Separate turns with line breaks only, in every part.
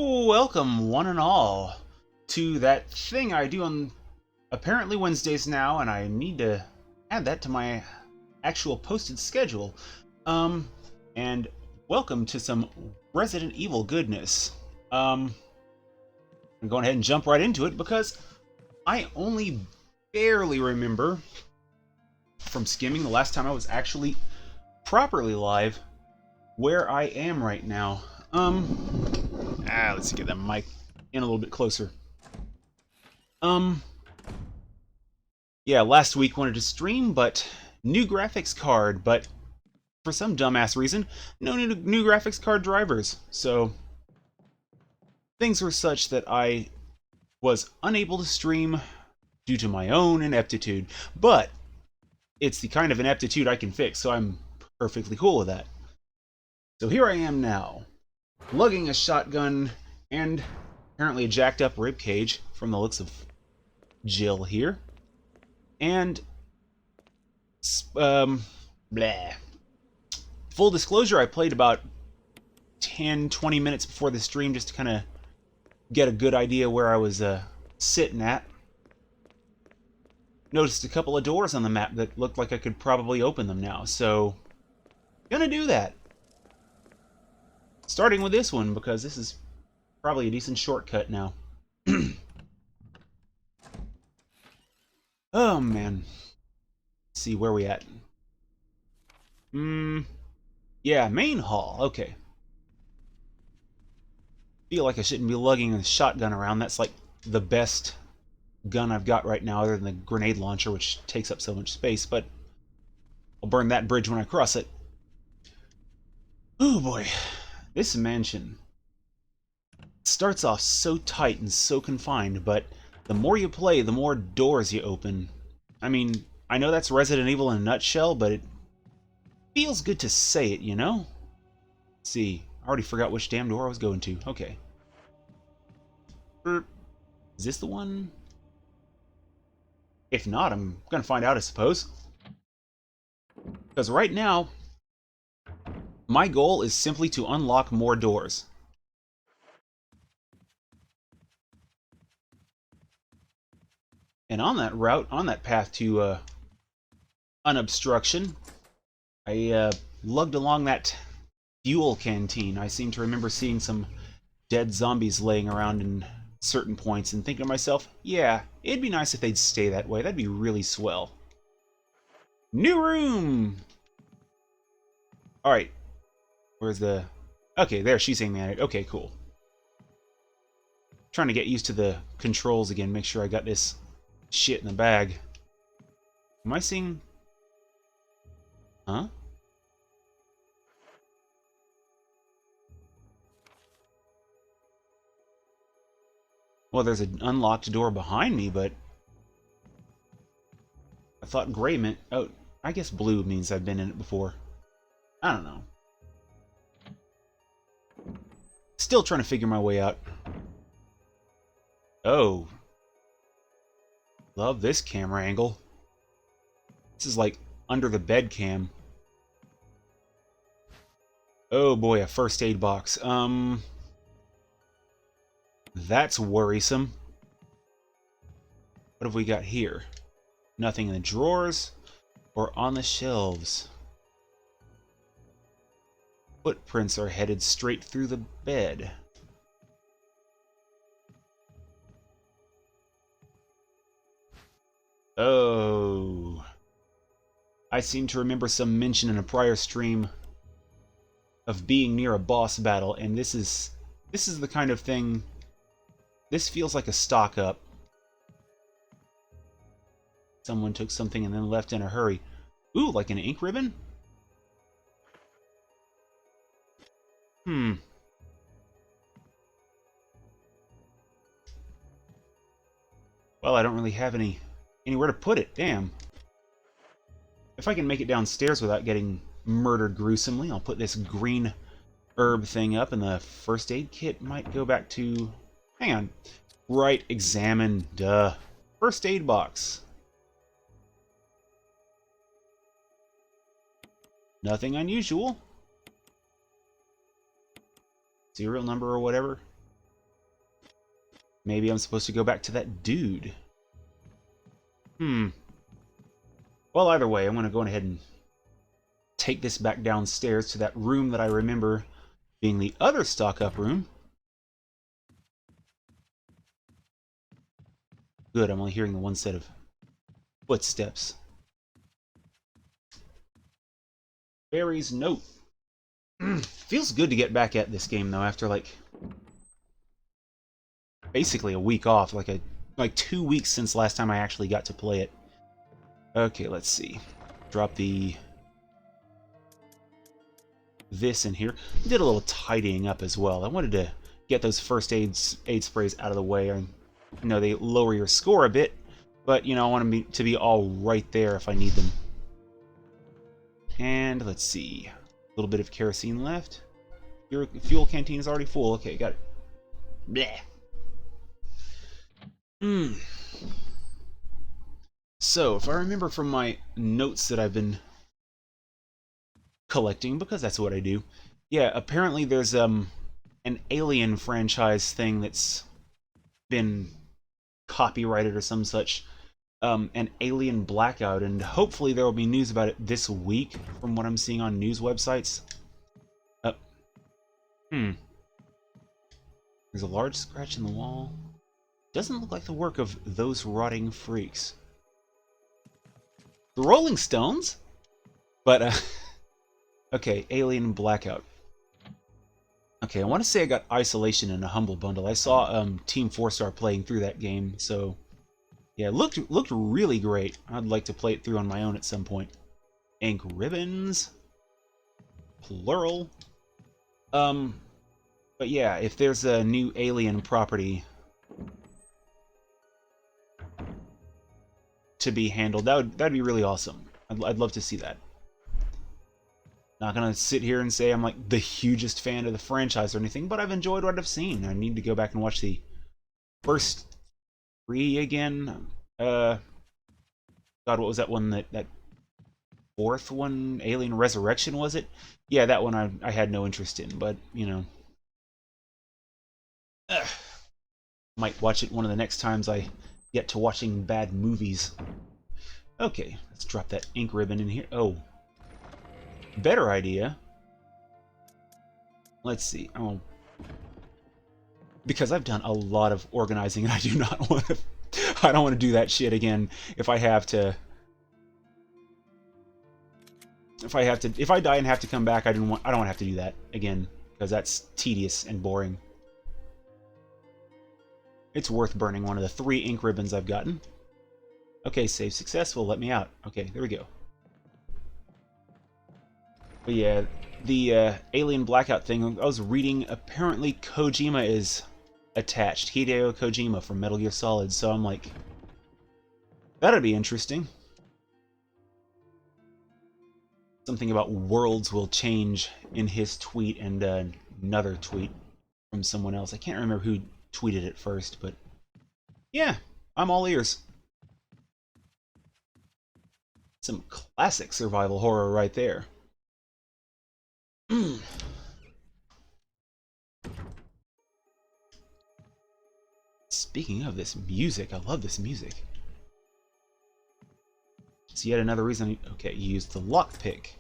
Welcome, one and all, to that thing I do on apparently Wednesdays now, and I need to add that to my actual posted schedule. And welcome to some Resident Evil goodness. I'm going ahead and jump right into it because I only barely remember from skimming the last time I was actually properly live where I am right now. Let's get that mic in a little bit closer. Yeah, last week wanted to stream, but new graphics card, but for some dumbass reason, no new graphics card drivers. So things were such that I was unable to stream due to my own ineptitude, but it's the kind of ineptitude I can fix, so I'm perfectly cool with that. So here I am now, lugging a shotgun and apparently a jacked up rib cage from the looks of Jill here. And blah. Full disclosure, I played about 10-20 minutes before the stream just to kind of get a good idea where I was sitting at. Noticed a couple of doors on the map that looked like I could probably open them now, so gonna do that. Starting with this one, because this is probably a decent shortcut now. Oh, man. Let's see, where we at? Yeah, main hall. Okay. Feel like I shouldn't be lugging a shotgun around. That's like the best gun I've got right now, other than the grenade launcher, which takes up so much space, but I'll burn that bridge when I cross it. Oh boy. This mansion starts off so tight and so confined, but the more you play, the more doors you open. I mean, I know that's Resident Evil in a nutshell, but it feels good to say it, you know? Let's see, I already forgot which damn door I was going to. Okay. Is this the one? If not, I'm gonna find out, I suppose. Because right now, my goal is simply to unlock more doors. And on that route, on that path to unobstruction, I lugged along that fuel canteen. I seem to remember seeing some dead zombies laying around in certain points and thinking to myself, yeah, it'd be nice if they'd stay that way. That'd be really swell. New room! Alright. Where's the... Okay, there, she's aiming at it. Okay, cool. Trying to get used to the controls again, make sure I got this shit in the bag. Am I seeing... Huh? Well, there's an unlocked door behind me, but... I thought gray meant... Oh, I guess blue means I've been in it before. I don't know. Still trying to figure my way out. Oh. Love this camera angle. This is like under the bed cam. Oh boy, a first aid box. That's worrisome. What have we got here? Nothing in the drawers or on the shelves. Footprints are headed straight through the bed. Oh. I seem to remember some mention in a prior stream of being near a boss battle, and this is the kind of thing... This feels like a stock up. Someone took something and then left in a hurry. Ooh, like an ink ribbon? Well, I don't really have anywhere to put it. Damn. If I can make it downstairs without getting murdered gruesomely, I'll put this green herb thing up, and the first aid kit might go back to... Hang on. Right, examine. Duh. First aid box. Nothing unusual. Serial number or whatever. Maybe I'm supposed to go back to that dude. Well, either way, I'm going to go ahead and take this back downstairs to that room that I remember being the other stock-up room. Good, I'm only hearing the one set of footsteps. Barry's note. Feels good to get back at this game, though, after, like, basically a week off. Like 2 weeks since last time I actually got to play it. Okay, let's see. Drop this in here. Did a little tidying up as well. I wanted to get those first aid sprays out of the way. I know they lower your score a bit, but you know, I want them to be all right there if I need them. And let's see, a little bit of kerosene left. Your fuel canteen is already full. Okay, got it. Bleh. So, if I remember from my notes that I've been collecting, because that's what I do. Yeah, apparently there's an Alien franchise thing that's been copyrighted or some such, an Alien Blackout, and hopefully there will be news about it this week from what I'm seeing on news websites. There's a large scratch in the wall. Doesn't look like the work of those rotting freaks. The Rolling Stones? But, okay, Alien Blackout. Okay, I want to say I got Isolation in a Humble Bundle. I saw Team 4-Star playing through that game, so yeah, it looked really great. I'd like to play it through on my own at some point. Ink ribbons, plural. But yeah, if there's a new Alien property to be handled, that'd be really awesome. I'd love to see that. Not gonna sit here and say I'm like the hugest fan of the franchise or anything, but I've enjoyed what I've seen. I need to go back and watch the first 3 again. God, what was that one? That fourth one, Alien Resurrection, was it? Yeah, that one I had no interest in, but you know, might watch it one of the next times I get to watching bad movies. Okay, let's drop that ink ribbon in here. Oh. Better idea. Let's see. Oh, because I've done a lot of organizing, and I do not want to. I don't want to do that shit again. If I have to. If I die and have to come back, I don't want to have to do that again, because that's tedious and boring. It's worth burning one of the 3 ink ribbons I've gotten. Okay, save successful. Let me out. Okay, there we go. But yeah, the Alien Blackout thing, I was reading, apparently Kojima is attached. Hideo Kojima from Metal Gear Solid, so I'm like, that'd be interesting. Something about worlds will change in his tweet, and another tweet from someone else. I can't remember who tweeted it first, but yeah, I'm all ears. Some classic survival horror right there. Speaking of this music, I love this music. It's yet another reason. Okay, you used the lockpick.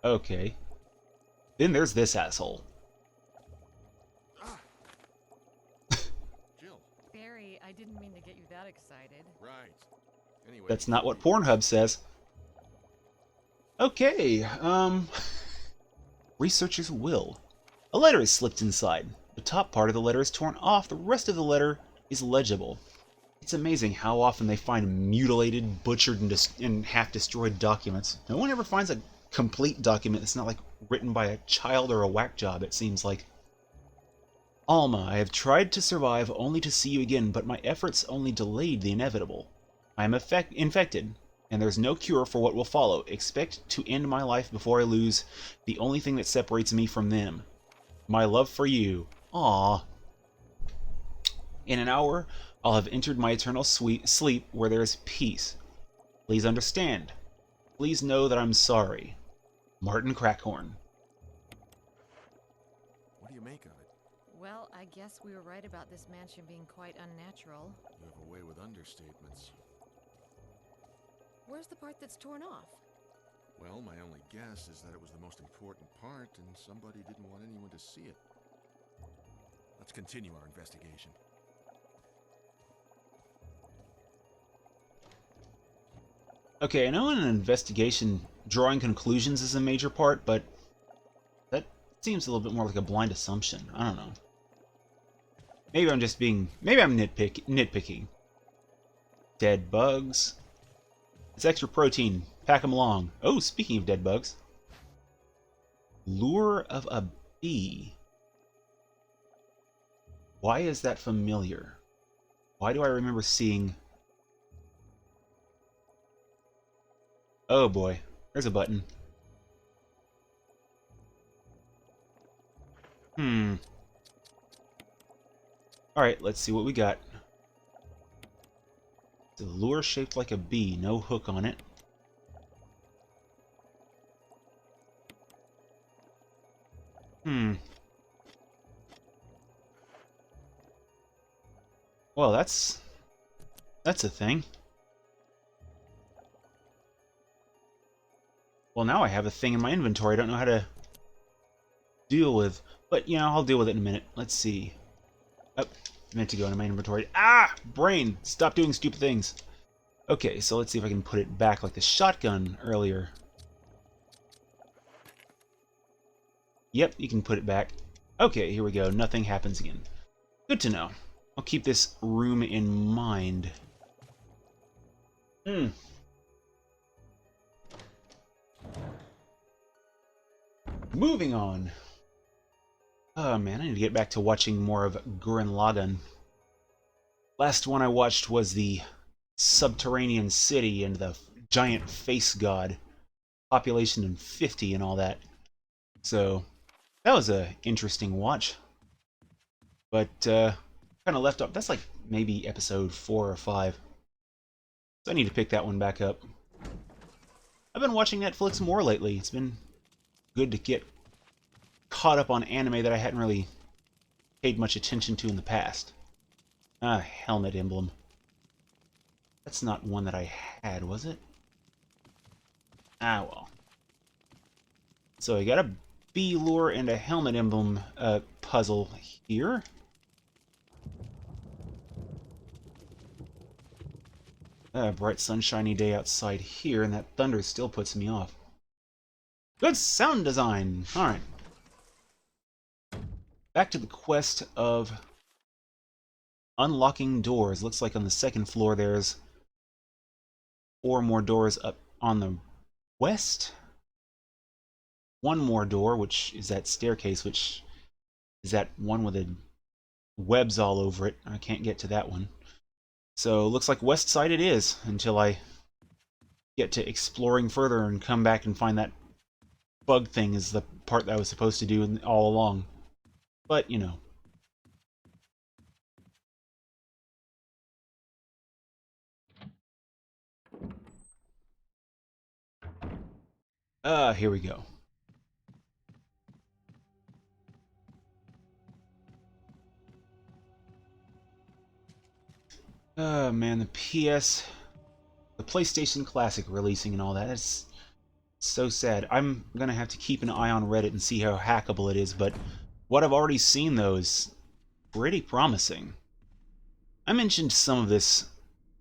Okay. Then there's this asshole.
Jill.
Barry, I didn't mean to get you that excited.
Right. Anyway.
That's not what Pornhub says. Okay, researcher's will. A letter is slipped inside. The top part of the letter is torn off, the rest of the letter is legible. It's amazing how often they find mutilated, butchered, and half-destroyed documents. No one ever finds a complete document that's not, like, written by a child or a whack job, it seems like. Alma, I have tried to survive only to see you again, but my efforts only delayed the inevitable. I am infected, and there's no cure for what will follow. Expect to end my life before I lose the only thing that separates me from them. My love for you. Aww. In an hour, I'll have entered my eternal sleep where there is peace. Please understand. Please know that I'm sorry. Martin Crackhorn.
What do you make of it?
Well, I guess we were right about this mansion being quite unnatural.
You have a way with understatements.
Where's the part that's torn off?
Well, my only guess is that it was the most important part and somebody didn't want anyone to see it. Let's continue our investigation.
Okay, I know in an investigation, drawing conclusions is a major part, but that seems a little bit more like a blind assumption. I don't know. Maybe I'm just being... Maybe I'm nitpicking. Dead bugs. It's extra protein. Pack them along. Oh, speaking of dead bugs. Lure of a bee. Why is that familiar? Why do I remember seeing... Oh boy, there's a button. Alright, let's see what we got. It's a lure shaped like a bee, no hook on it. Well, that's a thing. Well, now I have a thing in my inventory I don't know how to deal with. But, you know, I'll deal with it in a minute. Let's see. Oh, I meant to go into my inventory. Ah! Brain! Stop doing stupid things. Okay, so let's see if I can put it back like the shotgun earlier. Yep, you can put it back. Okay, here we go. Nothing happens again. Good to know. I'll keep this room in mind. Moving on. Oh man, I need to get back to watching more of Gurren Lagann. Last one I watched was the subterranean city and the giant face god. Population in 50 and all that. So, that was a interesting watch. But, kind of left off. That's like maybe episode 4 or 5. So I need to pick that one back up. I've been watching Netflix more lately. It's been good to get caught up on anime that I hadn't really paid much attention to in the past. Ah, helmet emblem. That's not one that I had, was it? Ah, well. So I got a bee lure and a helmet emblem puzzle here. Bright sunshiny day outside here, and that thunder still puts me off. Good sound design! Alright. Back to the quest of unlocking doors. Looks like on the second floor there's 4 more doors up on the west. 1 more door, which is that staircase, which is that one with the webs all over it. I can't get to that one. So, looks like west side it is, until I get to exploring further and come back and find that bug thing is the part that I was supposed to do all along. But, you know. Here we go. Oh man, the PlayStation Classic releasing and all that. It's so sad. I'm gonna have to keep an eye on Reddit and see how hackable it is, but what I've already seen though is pretty promising. I mentioned some of this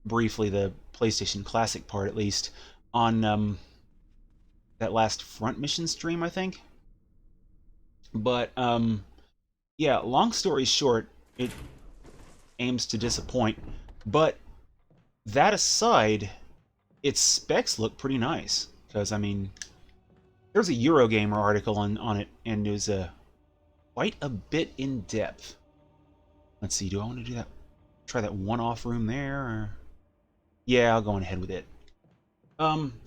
briefly, the PlayStation Classic part at least, on that last front mission stream, I think. But yeah, long story short, it aims to disappoint. But that aside, its specs look pretty nice. Because, I mean, there's a Eurogamer article on it, and it was quite a bit in depth. Let's see, do I want to do that? Try that one-off room there? Or... yeah, I'll go on ahead with it.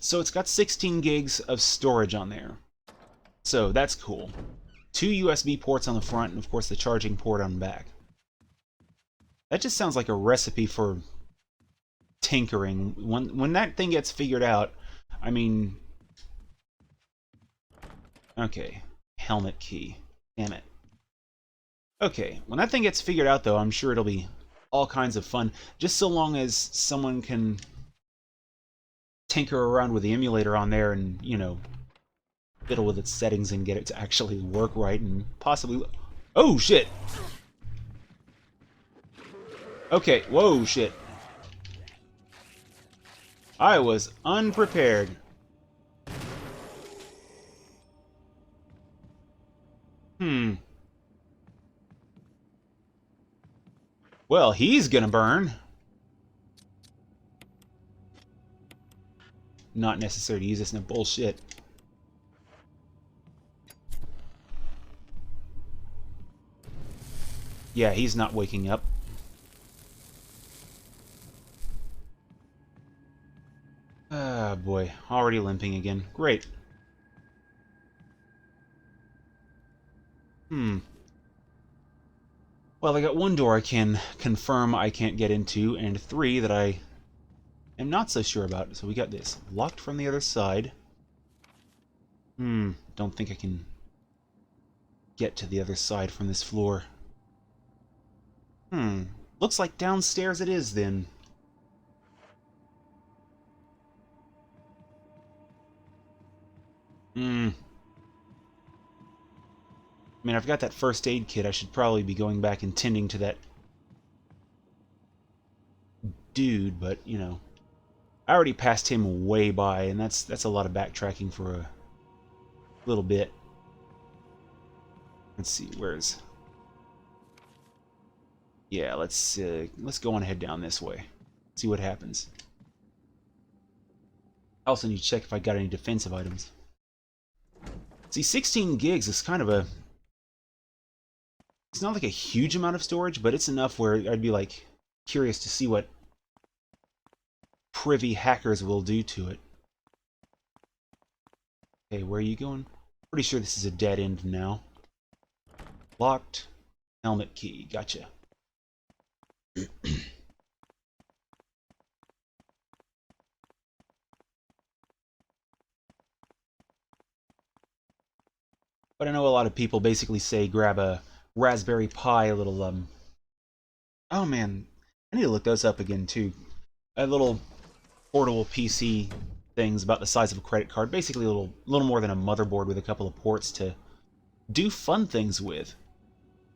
So it's got 16 gigs of storage on there. So that's cool. 2 USB ports on the front, and of course the charging port on the back. That just sounds like a recipe for tinkering. When that thing gets figured out, I mean... Okay. Helmet key. Damn it. Okay, when that thing gets figured out, though, I'm sure it'll be all kinds of fun, just so long as someone can tinker around with the emulator on there and, you know, fiddle with its settings and get it to actually work right and possibly... Oh, shit! Okay, whoa, shit. I was unprepared. Well, he's gonna burn. Not necessary to use this in a bullshit. Yeah, he's not waking up. Ah, boy. Already limping again. Great. Well, I got one door I can confirm I can't get into, and 3 that I am not so sure about. So we got this. Locked from the other side. Don't think I can get to the other side from this floor. Looks like downstairs it is, then. I mean, I've got that first aid kit. I should probably be going back and tending to that dude, but, you know, I already passed him way by, and that's a lot of backtracking for a little bit. Let's see, where's... Yeah, let's go on ahead down this way. See what happens. I also need to check if I got any defensive items. See, 16 gigs is kind of a... It's not like a huge amount of storage, but it's enough where I'd be, like, curious to see what privy hackers will do to it. Okay, where are you going? Pretty sure this is a dead end now. Locked. Helmet key. Gotcha. But I know a lot of people basically say grab a Raspberry Pi, a little, Oh man, I need to look those up again, too. A little portable PC things about the size of a credit card. Basically a little more than a motherboard with a couple of ports to do fun things with.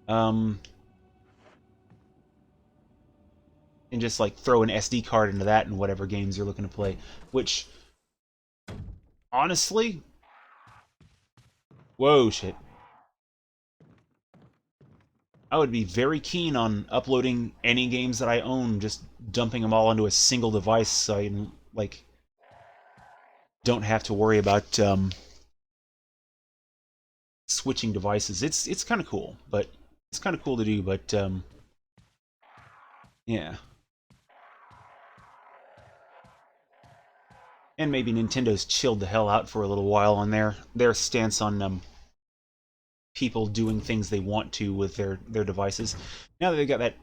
And just, like, throw an SD card into that and whatever games you're looking to play. Which, honestly... Whoa, shit. I would be very keen on uploading any games that I own, just dumping them all into a single device so I, like, don't have to worry about, switching devices. It's kind of cool, but... It's kind of cool to do, but, yeah. And maybe Nintendo's chilled the hell out for a little while on their stance on, people doing things they want to with their devices. Now that they've got that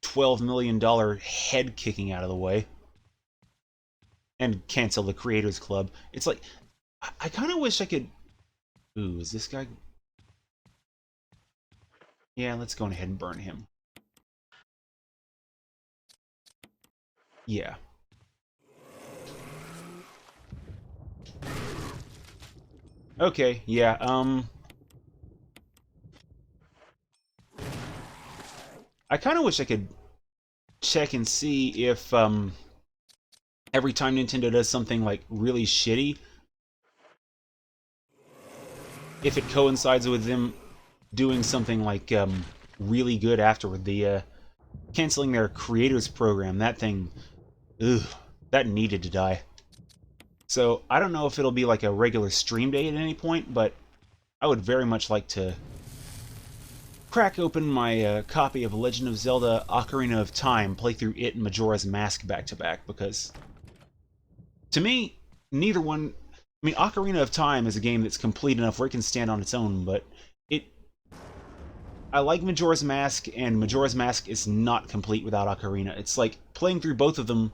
$12 million head kicking out of the way, and cancel the Creators Club, it's like, I kind of wish I could... Ooh, is this guy... Yeah, let's go ahead and burn him. Yeah. Okay, yeah, I kind of wish I could check and see if, every time Nintendo does something, like, really shitty, if it coincides with them doing something, like, really good afterward. The, canceling their Creators Program, that thing, ugh, that needed to die. So, I don't know if it'll be like a regular stream day at any point, but I would very much like to crack open my copy of Legend of Zelda Ocarina of Time, play through it and Majora's Mask back-to-back, because to me, neither one... I mean, Ocarina of Time is a game that's complete enough where it can stand on its own, but I like Majora's Mask, and Majora's Mask is not complete without Ocarina. It's like playing through both of them,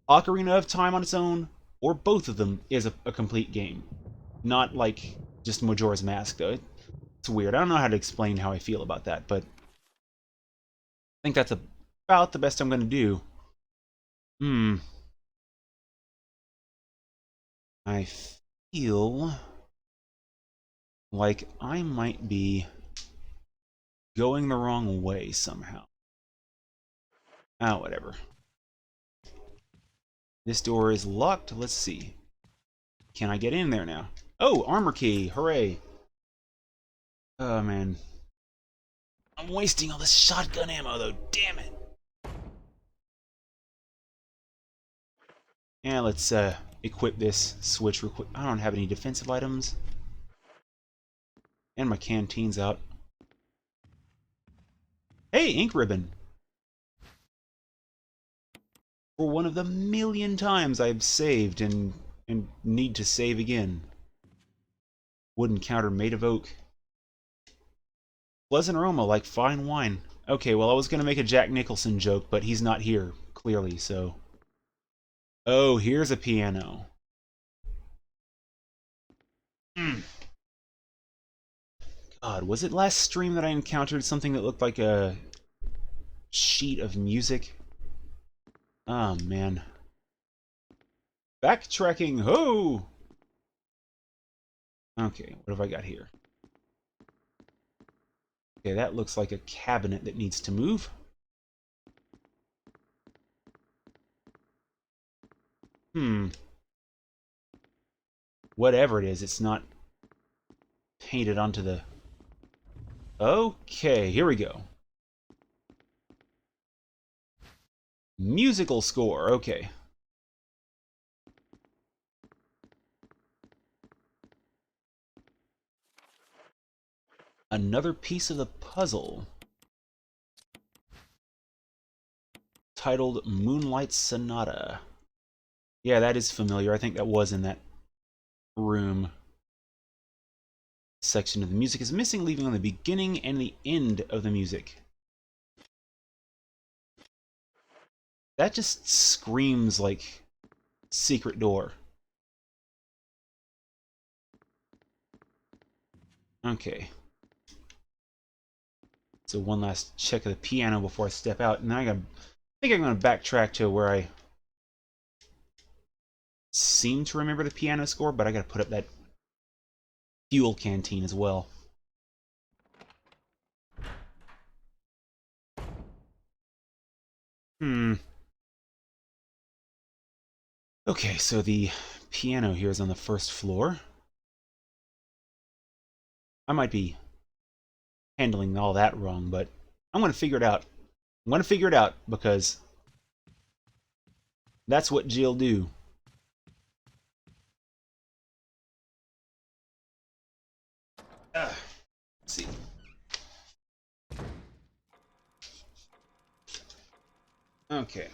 Ocarina of Time on its own, or both of them is a complete game. Not like just Majora's Mask, though. It's weird. I don't know how to explain how I feel about that, but I think that's about the best I'm going to do. I feel like I might be going the wrong way somehow. Ah, whatever. This door is locked. Let's see. Can I get in there now? Oh, armor key. Hooray. Oh, man. I'm wasting all this shotgun ammo, though. Damn it. Yeah, let's equip this switch real quick. I don't have any defensive items. And my canteen's out. Hey, ink ribbon. For one of the million times I've saved and need to save again. Wooden counter made of oak. Pleasant aroma like fine wine. Okay, well, I was going to make a Jack Nicholson joke, but he's not here, clearly, so... Oh, here's a piano. God, was it last stream that I encountered something that looked like a sheet of music? Oh, man. Backtracking, ho! Okay, what have I got here? Okay, that looks like a cabinet that needs to move. Whatever it is, it's not painted onto the... Okay, here we go. Musical score, okay. Another piece of the puzzle. Titled Moonlight Sonata. Yeah, that is familiar. I think that was in that room. Section of the music is missing, leaving on the beginning and the end of the music. That just screams like secret door. Okay. So one last check of the piano before I step out, and then I think I'm going to backtrack to where I seem to remember the piano score, but I got to put up that fuel canteen as well. Okay, so the piano here is on the first floor. I might be handling all that wrong, but I'm going to figure it out. I'm going to figure it out because that's what Jill do. Let's see. Okay.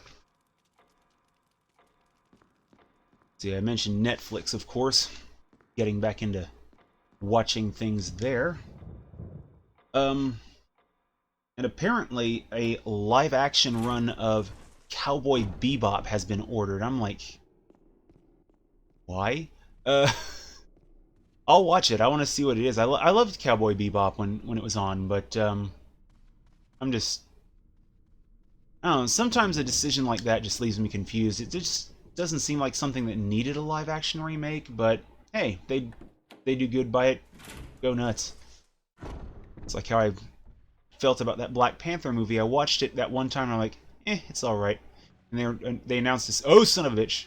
See, I mentioned Netflix, of course. Getting back into watching things there. And apparently a live-action run of Cowboy Bebop has been ordered. I'm like, why? I'll watch it. I want to see what it is. I loved Cowboy Bebop when it was on, but I'm just... I don't know, sometimes a decision like that just leaves me confused. It just doesn't seem like something that needed a live-action remake, but hey, they do good by it. Go nuts. It's like how I felt about that Black Panther movie. I watched it that one time, and I'm like, it's alright. And they announced this... Oh, son of a bitch!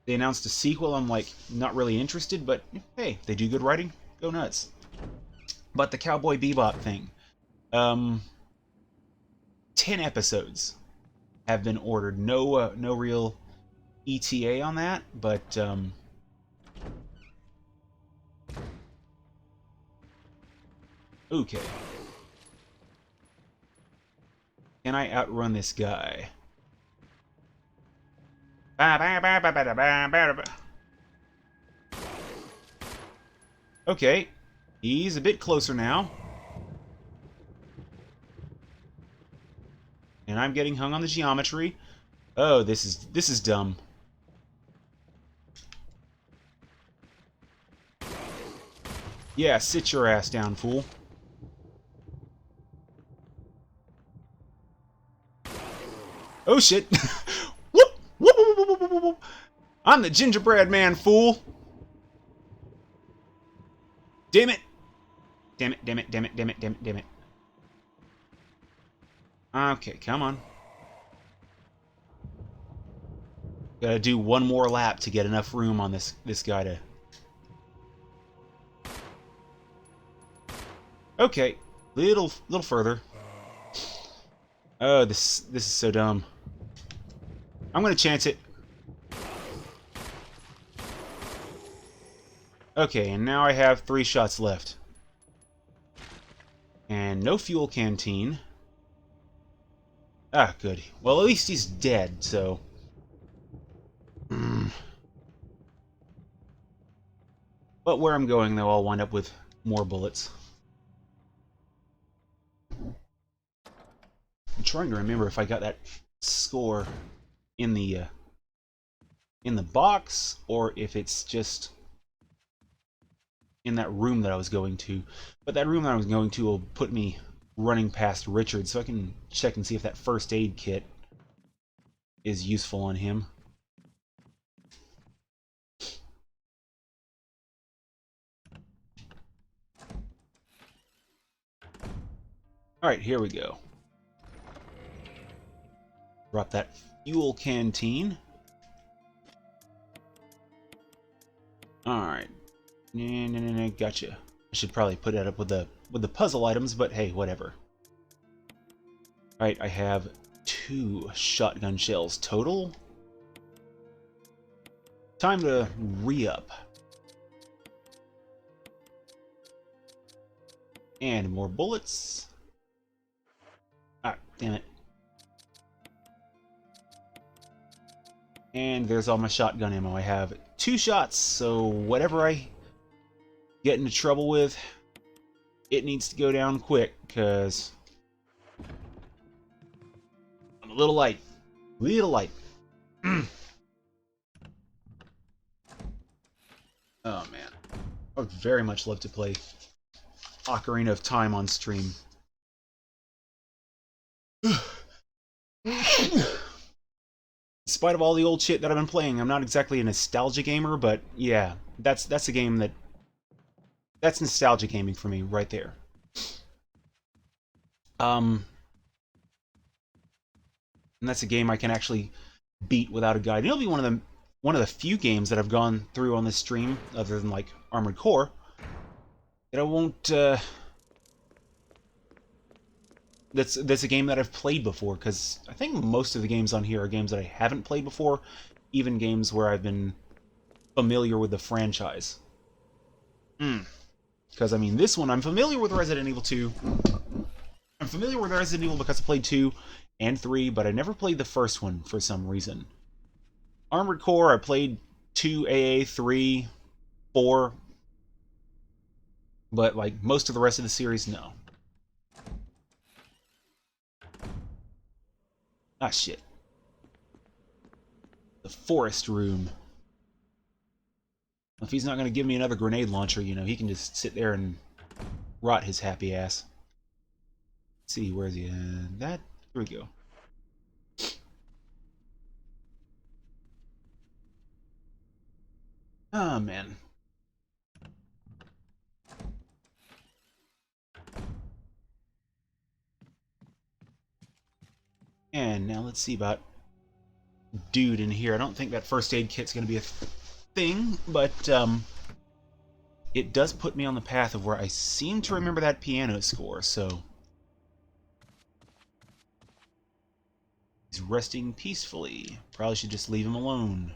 They announced a sequel. I'm like, not really interested, but hey, they do good writing. Go nuts. But the Cowboy Bebop thing. 10 episodes have been ordered. No real ETA on that, but okay. Can I outrun this guy? Okay, he's a bit closer now. And I'm getting hung on the geometry. Oh, this is dumb. Yeah, sit your ass down, fool. Oh shit! Whoop! Whoop, whoop, whoop, whoop, whoop, whoop. I'm the gingerbread man, fool! Damn it! Damn it, damn it, damn it, damn it, damn it, damn it. Okay, come on. Gotta do one more lap to get enough room on this guy to... Okay, little further. Oh, this is so dumb. I'm gonna chance it. Okay, and now I have 3 shots left. And no fuel canteen. Ah, good. Well, at least he's dead, so... But where I'm going, though, I'll wind up with more bullets. I'm trying to remember if I got that score in the box, or if it's just in that room that I was going to. But that room that I was going to will put me running past Richard, so I can check and see if that first aid kit is useful on him. Alright, here we go. Drop that fuel canteen. Alright. Gotcha. I should probably put that up with the puzzle items, but hey, whatever. Alright, I have 2 shotgun shells total. Time to re-up. And more bullets. Ah, damn it. And there's all my shotgun ammo. I have 2 shots, so whatever I get into trouble with, it needs to go down quick, because I'm a little light. Little light. Oh, man. I would very much love to play Ocarina of Time on stream. In spite of all the old shit that I've been playing, I'm not exactly a nostalgia gamer, but yeah, that's a game that's nostalgia gaming for me right there. And that's a game I can actually beat without a guide. It'll be one of the few games that I've gone through on this stream, other than like Armored Core, that I won't. That's a game that I've played before, because I think most of the games on here are games that I haven't played before, even games where I've been familiar with the franchise. Because, I mean, this one, I'm familiar with Resident Evil 2. I'm familiar with Resident Evil because I played 2 and 3, but I never played the first one for some reason. Armored Core, I played 2, AA, 3, 4, but, like, most of the rest of the series, no. Ah, shit. The forest room. If he's not going to give me another grenade launcher, you know, he can just sit there and rot his happy ass. Let's see, where is he? Here we go. Oh, man. And now let's see about dude in here. I don't think that first aid kit's going to be a thing, but it does put me on the path of where I seem to remember that piano score, so... He's resting peacefully. Probably should just leave him alone.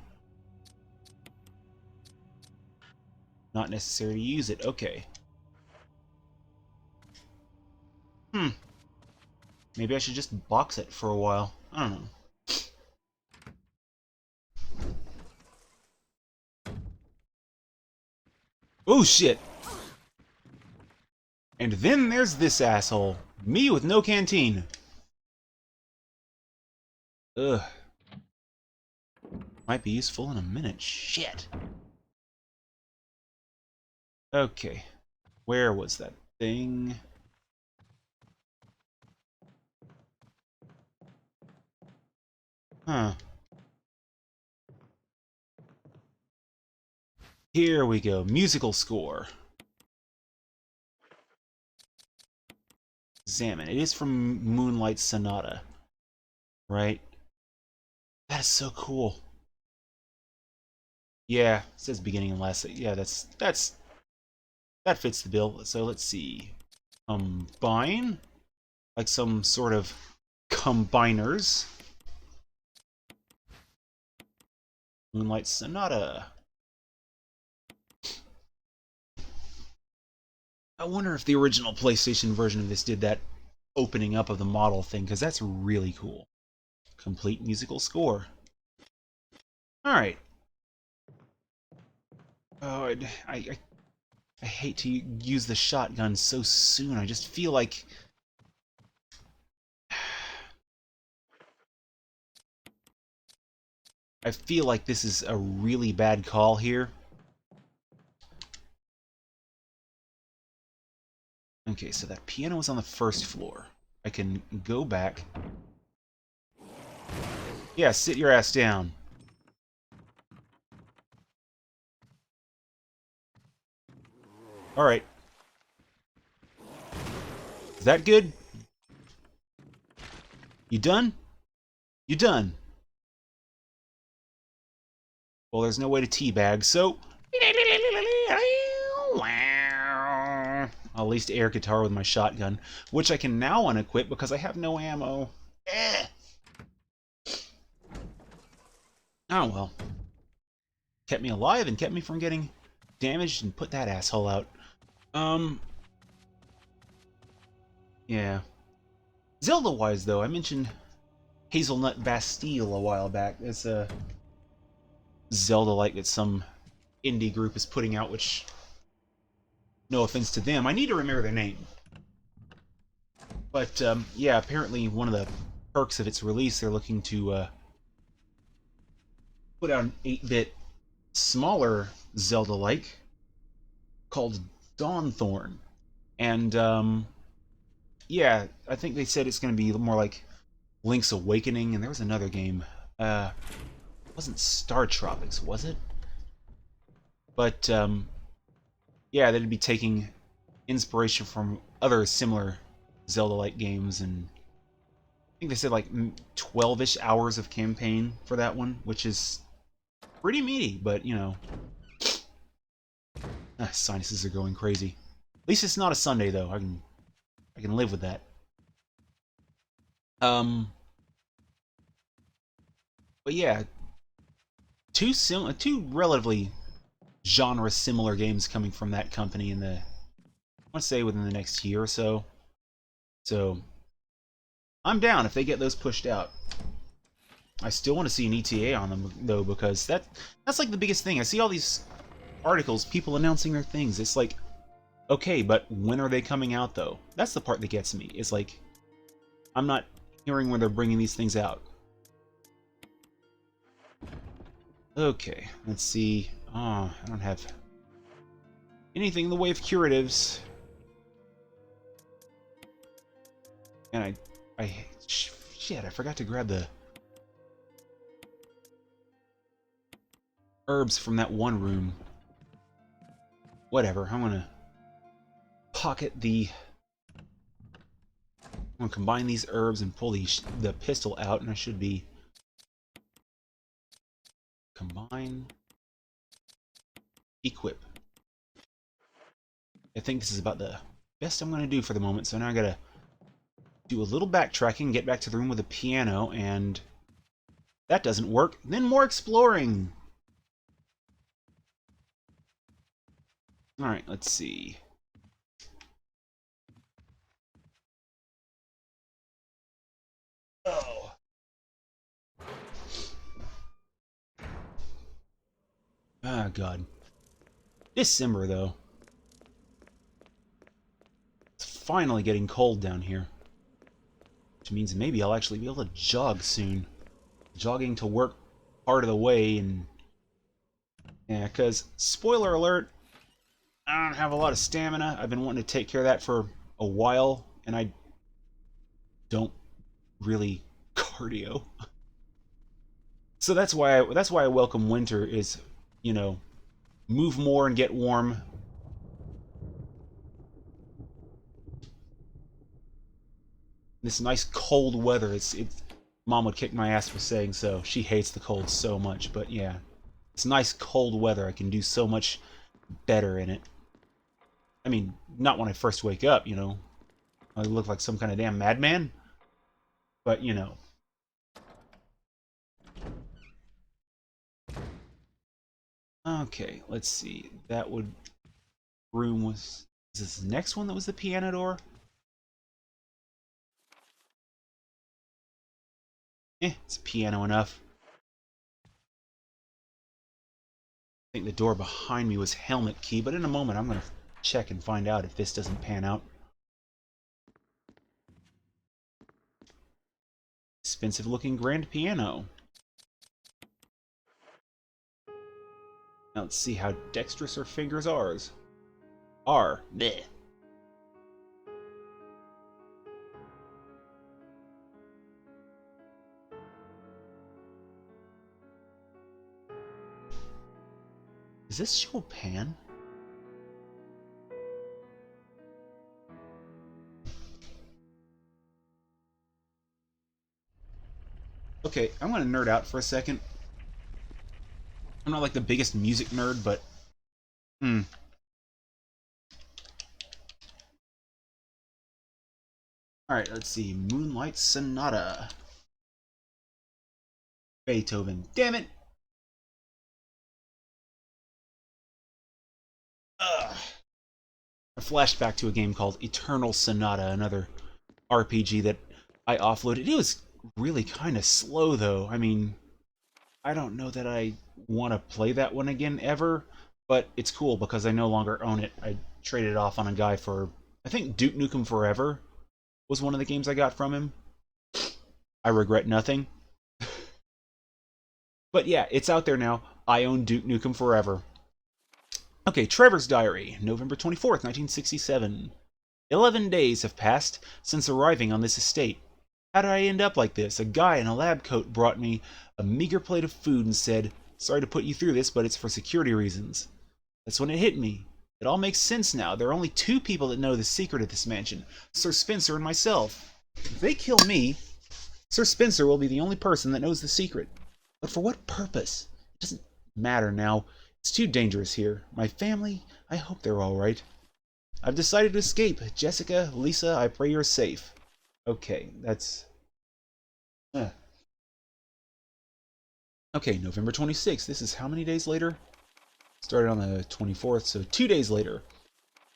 Not necessary to use it. Okay. Maybe I should just box it for a while. I don't know. Oh, shit! And then there's this asshole. Me with no canteen. Ugh. Might be useful in a minute. Shit. Okay. Where was that thing? Huh. Here we go. Musical score. Examine. It is from Moonlight Sonata. Right? That is so cool. Yeah, it says beginning and last. Yeah, that fits the bill. So let's see. Combine? Like some sort of combiners. Moonlight Sonata. I wonder if the original PlayStation version of this did that opening up of the model thing, because that's really cool. Complete musical score. Alright. Oh, I hate to use the shotgun so soon. I just feel like... I feel like this is a really bad call here. Okay, so that piano was on the first floor. I can go back. Yeah, sit your ass down. Alright. Is that good? You done? You done? Well, there's no way to teabag, so... I'll at least air guitar with my shotgun, which I can now unequip because I have no ammo. Eh. Oh well. Kept me alive and kept me from getting damaged and put that asshole out. Yeah. Zelda-wise, though, I mentioned Hazelnut Bastille a while back. It's a Zelda-like that some indie group is putting out, which, no offense to them, I need to remember their name. But, yeah, apparently one of the perks of its release, they're looking to, put out an 8-bit smaller Zelda-like called Dawnthorn. And, yeah, I think they said it's going to be more like Link's Awakening, and there was another game. It wasn't Star Tropics, was it? But, yeah, they'd be taking inspiration from other similar Zelda-like games, and I think they said like 12-ish hours of campaign for that one, which is pretty meaty, but, you know. Sinuses are going crazy. At least it's not a Sunday, though. I can live with that. But yeah, two relatively genre similar games coming from that company in the, I want to say, within the next year or so. So I'm down if they get those pushed out. I still want to see an ETA on them though, because that's like the biggest thing. I see all these articles, people announcing their things. It's like, okay, but when are they coming out though? That's the part that gets me. It's like, I'm not hearing when they're bringing these things out. Okay, let's see. Oh, I don't have anything in the way of curatives. And shit, I forgot to grab the herbs from that one room. Whatever, I'm gonna pocket the... I'm gonna combine these herbs and pull the pistol out, and I should be... Combine... Equip. I think this is about the best I'm gonna do for the moment, so now I gotta do a little backtracking, get back to the room with the piano, and... That doesn't work. Then more exploring! Alright, let's see. Oh. Ah, God. December, though. It's finally getting cold down here. Which means maybe I'll actually be able to jog soon. Jogging to work part of the way, and... Yeah, because, spoiler alert, I don't have a lot of stamina. I've been wanting to take care of that for a while, and I don't really cardio. So that's why I welcome winter is, you know, move more and get warm. This nice cold weather. It's Mom would kick my ass for saying so. She hates the cold so much, but yeah. It's nice cold weather. I can do so much better in it. I mean, not when I first wake up, you know. I look like some kind of damn madman. But, you know. Okay, let's see. That would... Room was... Is this the next one that was the piano door? It's piano enough. I think the door behind me was helmet key, but in a moment I'm going to check and find out if this doesn't pan out. Expensive looking grand piano. Now let's see how dexterous her fingers are. Bleh. Is this Chopin? Okay, I'm gonna nerd out for a second. I'm not like the biggest music nerd, but... Alright, let's see. Moonlight Sonata. Beethoven. Damn it! Ugh. I flashed back to a game called Eternal Sonata, another RPG that I offloaded. It was really kind of slow, though. I mean, I don't know that I want to play that one again ever, but it's cool because I no longer own it. I traded it off on a guy for, I think Duke Nukem Forever was one of the games I got from him. I regret nothing. But yeah, it's out there now. I own Duke Nukem Forever. Okay, Trevor's Diary, November 24th, 1967. 11 days have passed since arriving on this estate. How did I end up like this? A guy in a lab coat brought me a meager plate of food and said, "Sorry to put you through this, but it's for security reasons." That's when it hit me. It all makes sense now. There are only two people that know the secret of this mansion, Sir Spencer and myself. If they kill me, Sir Spencer will be the only person that knows the secret. But for what purpose? It doesn't matter now. It's too dangerous here. My family, I hope they're all right. I've decided to escape. Jessica, Lisa, I pray you're safe. Okay, that's... Okay, November 26th. This is how many days later? Started on the 24th, so 2 days later.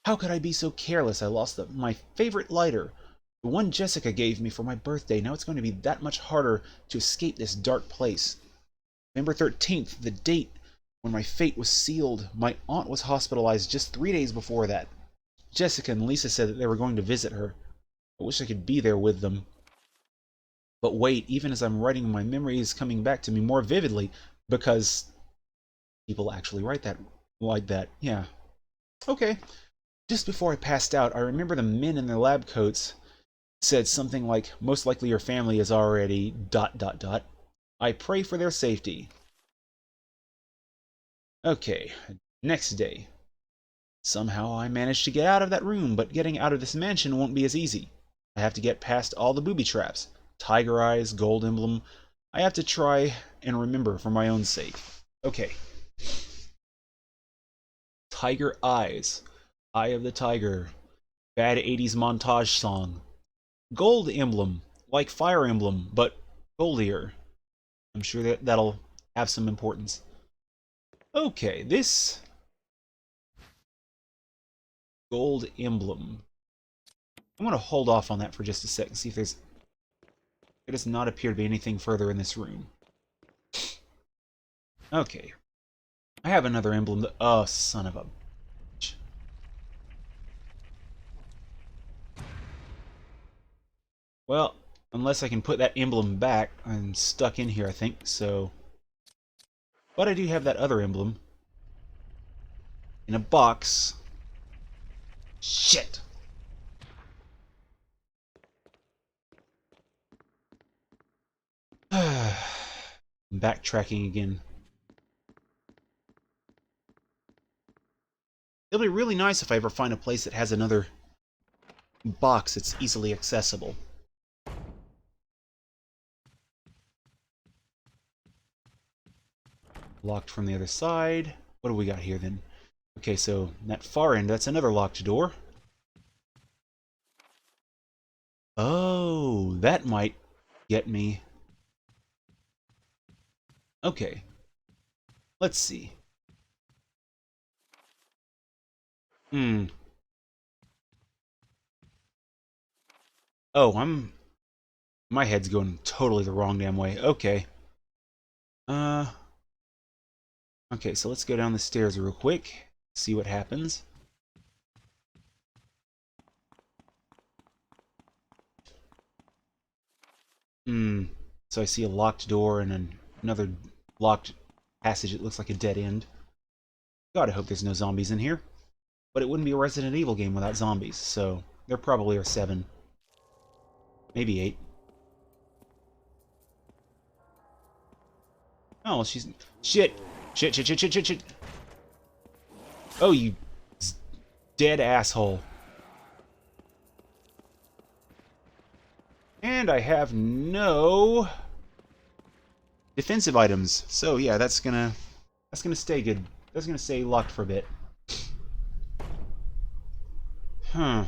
How could I be so careless? I lost my favorite lighter. The one Jessica gave me for my birthday. Now it's going to be that much harder to escape this dark place. November 13th, the date when my fate was sealed. My aunt was hospitalized just 3 days before that. Jessica and Lisa said that they were going to visit her. I wish I could be there with them. But wait, even as I'm writing, my memory is coming back to me more vividly, because people actually write that like that. Yeah. Okay. Just before I passed out, I remember the men in their lab coats said something like, "Most likely your family is already ... I pray for their safety." Okay, next day. Somehow I managed to get out of that room, but getting out of this mansion won't be as easy. I have to get past all the booby traps. Tiger eyes, gold emblem. I have to try and remember for my own sake. Okay. Tiger eyes. Eye of the Tiger. Bad 80s montage song. Gold emblem. Like Fire Emblem, but goldier. I'm sure that'll have some importance. Okay, this gold emblem. I'm going to hold off on that for just a sec and see if there does not appear to be anything further in this room. Okay. I have another emblem that... Oh, son of a... Well, unless I can put that emblem back, I'm stuck in here, I think, so... But I do have that other emblem. In a box. Shit! Backtracking again. It'll be really nice if I ever find a place that has another box that's easily accessible. Locked from the other side. What do we got here then? Okay, so that far end, that's another locked door. Oh, that might get me. Okay. Let's see. Hmm. Oh, my head's going totally the wrong damn way. Okay. Uh, okay, so let's go down the stairs real quick. See what happens. Hmm. So I see a locked door and another locked passage. It looks like a dead end. God, I hope there's no zombies in here. But it wouldn't be a Resident Evil game without zombies, so there probably are 7. Maybe 8. Oh, well, she's... Shit! Shit, shit, shit, shit, shit, shit! Oh, you dead asshole. And I have no defensive items. So yeah, that's gonna stay good. That's gonna stay locked for a bit. Huh.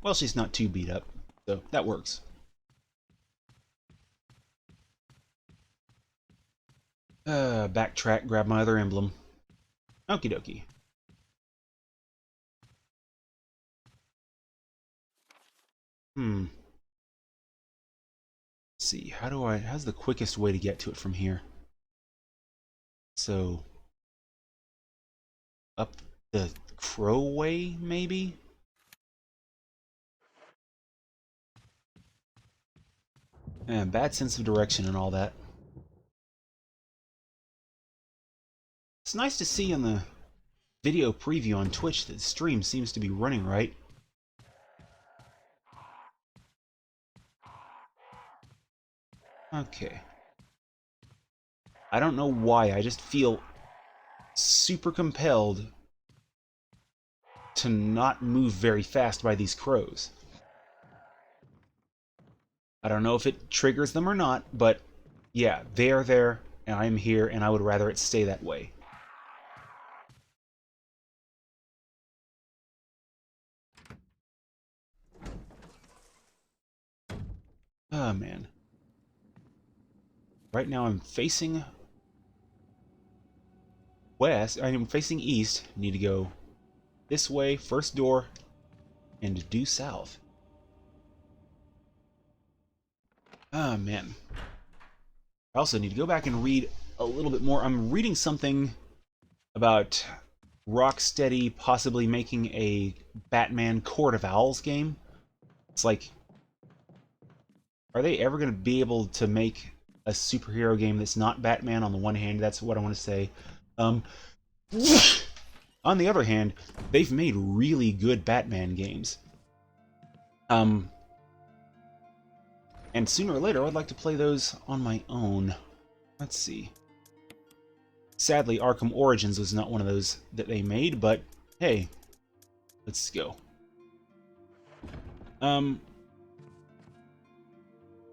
Well, she's not too beat up, so that works. Backtrack, grab my other emblem. Okie dokie. Hmm. Let's see, how's the quickest way to get to it from here? So, up the crow way, maybe? Bad sense of direction and all that. It's nice to see on the video preview on Twitch that the stream seems to be running right. Okay. I don't know why, I just feel super compelled to not move very fast by these crows. I don't know if it triggers them or not, but yeah, they are there, and I'm here, and I would rather it stay that way. Oh, man. Right now I'm facing west. I'm facing east. Need to go this way, first door, and due south. Oh, man. I also need to go back and read a little bit more. I'm reading something about Rocksteady possibly making a Batman Court of Owls game. It's like, are they ever going to be able to make a superhero game that's not Batman on the one hand? That's what I want to say. Um, on the other hand, they've made really good Batman games. And sooner or later, I'd like to play those on my own. Let's see. Sadly, Arkham Origins was not one of those that they made, but hey, let's go. So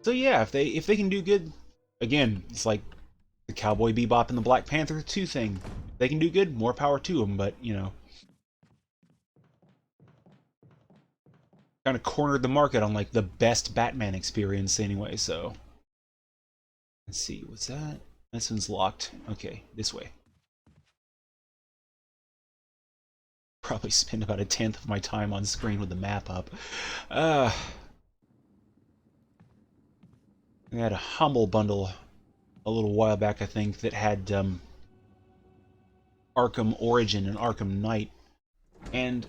yeah, if they can do good, again, it's like the Cowboy Bebop and the Black Panther 2 thing. If they can do good, more power to them, but, you know, kind of cornered the market on, like, the best Batman experience anyway, so. Let's see, what's that? This one's locked. Okay, this way. Probably spend about 1/10 of my time on screen with the map up. I had a Humble bundle a little while back, I think, that had Arkham Origin and Arkham Knight, and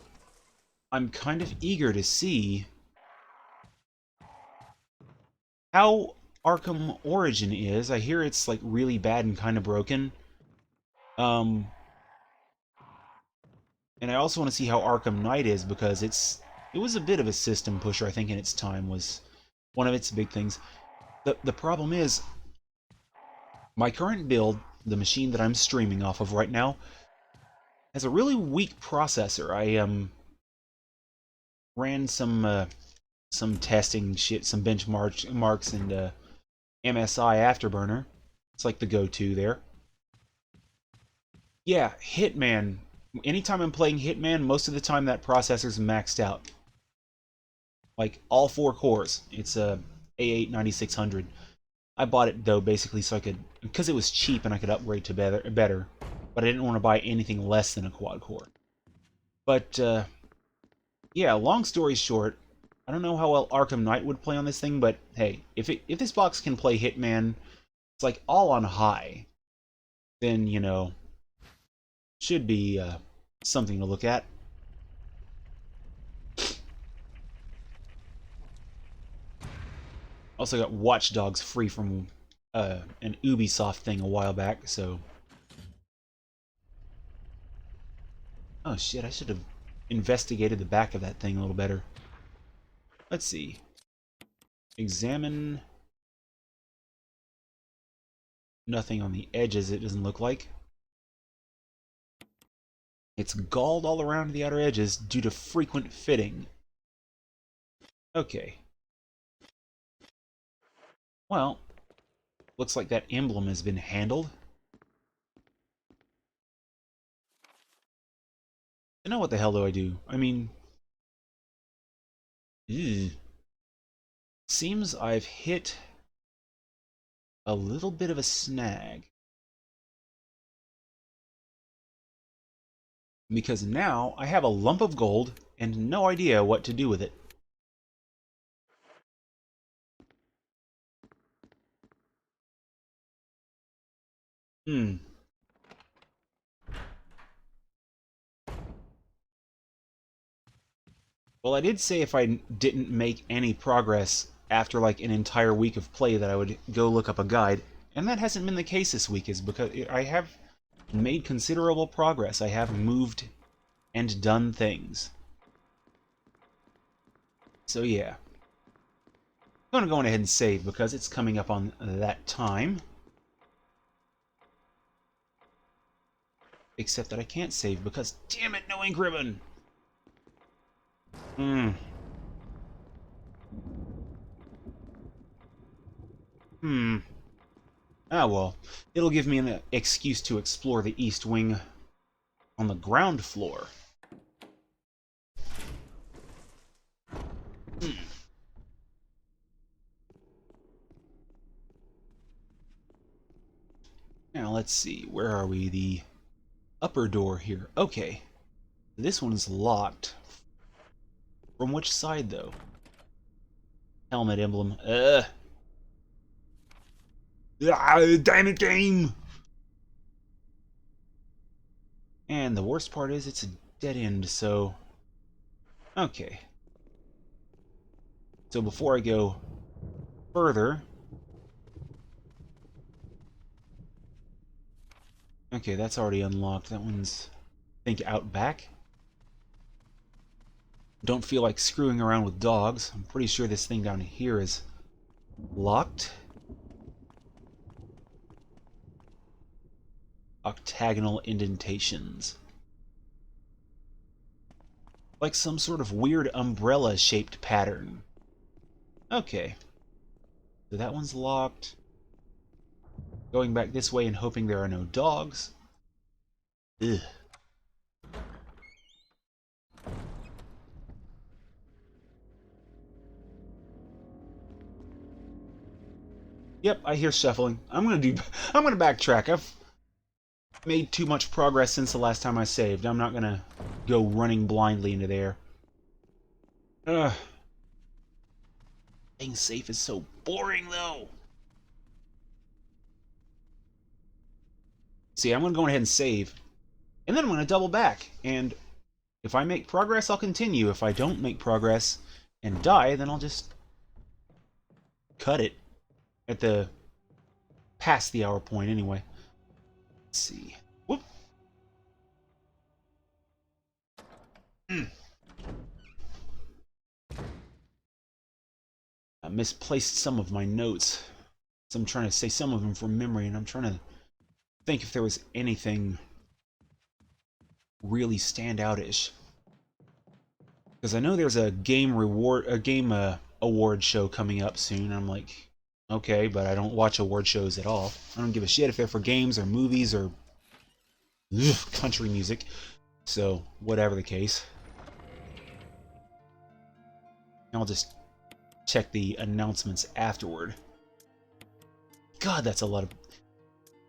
I'm kind of eager to see how Arkham Origin is. I hear it's like really bad and kind of broken, Um, and I also want to see how Arkham Knight is, because it was a bit of a system pusher, I think, in its time, was one of its big things. The problem is, my current build, the machine that I'm streaming off of right now, has a really weak processor. I ran some testing shit, some benchmarks, and MSI Afterburner. It's like the go-to there. Yeah, Hitman. Anytime I'm playing Hitman, most of the time that processor's maxed out. Like, all 4 cores. It's a A8 9600. I bought it, though, basically so I could... because it was cheap and I could upgrade to better. But I didn't want to buy anything less than a quad-core. But, yeah, long story short, I don't know how well Arkham Knight would play on this thing, but hey, if this box can play Hitman, it's like all on high, then, you know, should be something to look at. Also got Watch Dogs free from an Ubisoft thing a while back, so... oh shit, I should have investigated the back of that thing a little better. Let's see. Examine... nothing on the edges, it doesn't look like. It's galled all around the outer edges due to frequent fitting. Okay. Well, looks like that emblem has been handled. And now what the hell do I do? I mean... ew. Seems I've hit a little bit of a snag. Because now I have a lump of gold and no idea what to do with it. Hmm. Well, I did say if I didn't make any progress after like an entire week of play that I would go look up a guide, and that hasn't been the case this week, is because I have made considerable progress. I have moved and done things. So yeah. I'm gonna go on ahead and save because it's coming up on that time. Except that I can't save because, damn it, no ink ribbon! Hmm. Hmm. Ah well. It'll give me an excuse to explore the East Wing on the ground floor. Hmm. Now let's see, where are we? The upper door here. Okay. This one's locked. From which side, though? Helmet emblem. Ah, damn it, game! And the worst part is it's a dead end, so... okay. So before I go further... okay, that's already unlocked. That one's, I think, out back. Don't feel like screwing around with dogs. I'm pretty sure this thing down here is locked. Octagonal indentations. Like some sort of weird umbrella-shaped pattern. Okay. So that one's locked. Going back this way and hoping there are no dogs. Ugh. Yep, I hear shuffling. I'm gonna backtrack. I've made too much progress since the last time I saved. I'm not gonna go running blindly into there. Ugh. Being safe is so boring, though. See, I'm gonna go ahead and save, and then I'm gonna double back. And if I make progress, I'll continue. If I don't make progress and die, then I'll just cut it at the past the hour point anyway. Let's see. Whoop. I misplaced some of my notes. So I'm trying to say some of them from memory, and I'm trying to think if there was anything really standout-ish. Because I know there's a game award show coming up soon. And I'm like, okay, but I don't watch award shows at all. I don't give a shit if they're for games or movies or country music. So whatever the case, I'll just check the announcements afterward. God, that's a lot of...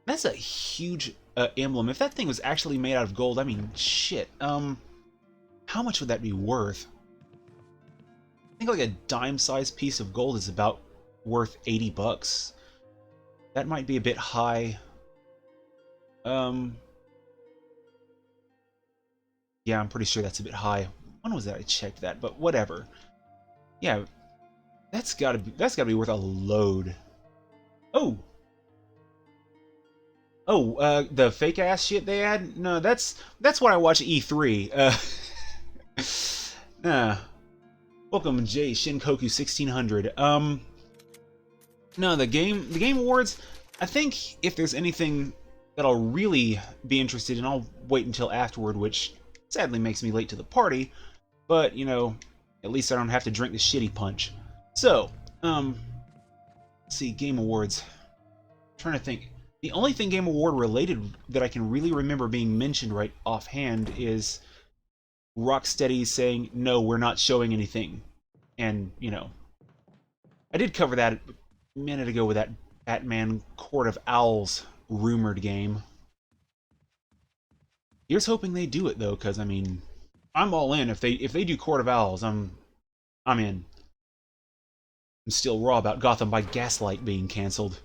That's a huge emblem. If that thing was actually made out of gold, I mean, shit. How much would that be worth? I think like a dime-sized piece of gold is about worth 80 bucks. That might be a bit high. Yeah, I'm pretty sure that's a bit high. When was that I checked that? But whatever. Yeah, that's gotta be worth a load. Oh. Oh, the fake ass shit they had? No, that's what I watch E3. Welcome, Jay Shinkoku 1600. No, the game awards. I think if there's anything that I'll really be interested in, I'll wait until afterward, which sadly makes me late to the party. But you know, at least I don't have to drink the shitty punch. So, let's see, Game Awards. I'm trying to think. The only thing Game Award related that I can really remember being mentioned right offhand is Rocksteady saying, no, we're not showing anything. And, you know, I did cover that a minute ago with that Batman Court of Owls rumored game. Here's hoping they do it, though, because, I mean, I'm all in. If they do Court of Owls, I'm in. I'm still raw about Gotham by Gaslight being cancelled.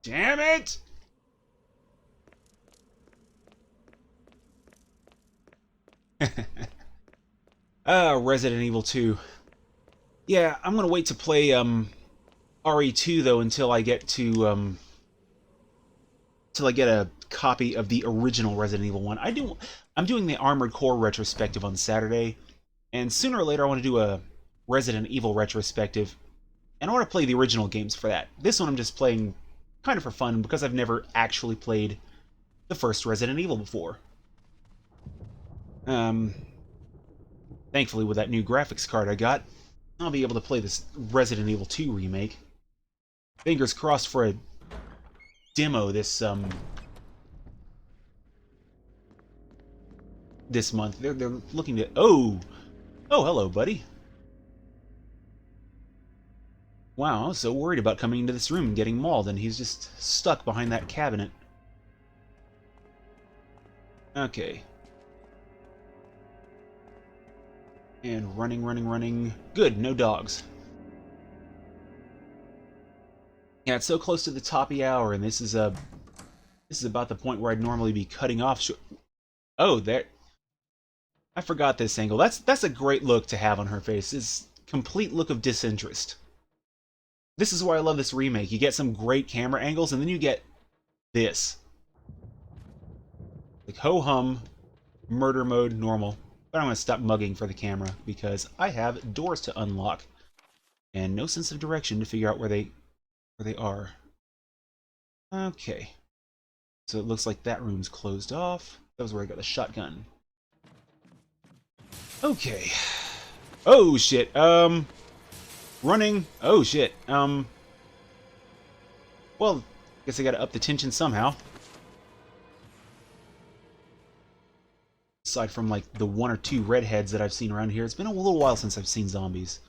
Damn it! Resident Evil 2. Yeah, I'm gonna wait to play RE2 though until I get to till I get a copy of the original Resident Evil 1. I'm doing the Armored Core retrospective on Saturday, and sooner or later I want to do a Resident Evil retrospective, and I want to play the original games for that. This one I'm just playing kind of for fun because I've never actually played the first Resident Evil before. Thankfully with that new graphics card I got, I'll be able to play this Resident Evil 2 remake. Fingers crossed for a demo this month. They're looking to... Oh, hello, buddy. Wow, I was so worried about coming into this room and getting mauled, and he's just stuck behind that cabinet. Okay. And running. Good, no dogs. Yeah, it's so close to the top of the hour, and this is about the point where I'd normally be cutting off. Oh, there. I forgot this angle. That's a great look to have on her face. This complete look of disinterest. This is why I love this remake. You get some great camera angles, and then you get this. Like ho-hum, murder mode, normal. But I'm going to stop mugging for the camera, because I have doors to unlock. And no sense of direction to figure out where they are. Okay. So it looks like that room's closed off. That was where I got the shotgun. Okay. Oh, shit. Running. Oh, shit. Well, guess I gotta up the tension somehow. Aside from, like, the one or two redheads that I've seen around here, it's been a little while since I've seen zombies.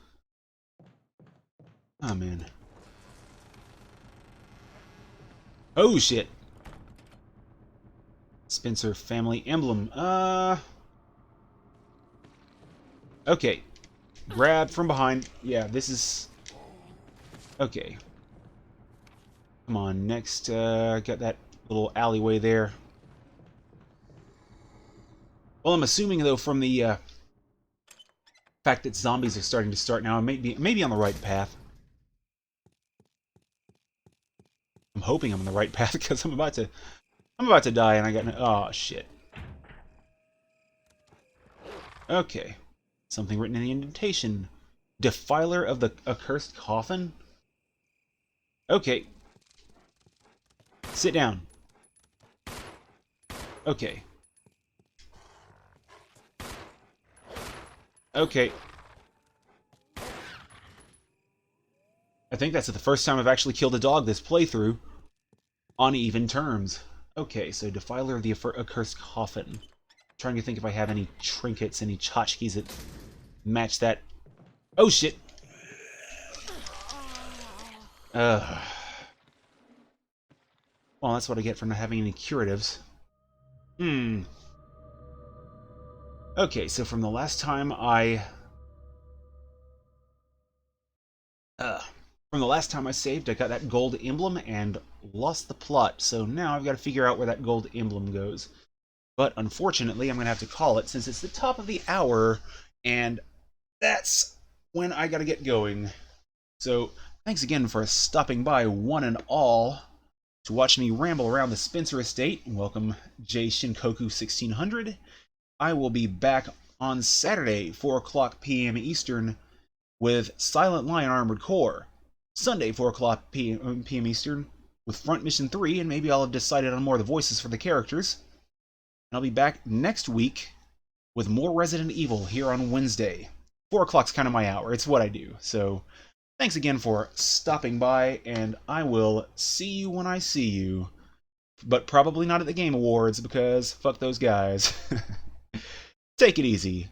Oh, man. Oh, shit. Spencer family emblem. Okay. Grab from behind. Yeah, this is... Okay. Come on, next, got that little alleyway there. Well, I'm assuming, though, from the, fact that zombies are starting to start now, I may be on the right path. I'm hoping I'm on the right path, because I'm about to die, and I got no... Oh, shit. Okay. Something written in the indentation. Defiler of the accursed coffin? Okay. Sit down. Okay. Okay. I think that's the first time I've actually killed a dog this playthrough on even terms. Okay, so Defiler of the Accursed Coffin. Trying to think if I have any trinkets, any tchotchkes that match that. Oh shit! Ugh. Well, that's what I get for not having any curatives. Hmm. Okay, so from the last time Uh, from the last time I saved, I got that gold emblem and lost the plot, so now I've got to figure out where that gold emblem goes. But unfortunately, I'm going to have to call it since it's the top of the hour, and that's when I got to get going. So, thanks again for stopping by, one and all, to watch me ramble around the Spencer estate. Welcome, J Shinkoku 1600. I will be back on Saturday, 4 o'clock p.m. Eastern, with Silent Lion Armored Core. Sunday, 4 o'clock p.m. Eastern, with Front Mission 3, and maybe I'll have decided on more of the voices for the characters. And I'll be back next week with more Resident Evil here on Wednesday. 4 o'clock's kind of my hour. It's what I do. So, thanks again for stopping by, and I will see you when I see you. But probably not at the Game Awards, because fuck those guys. Take it easy.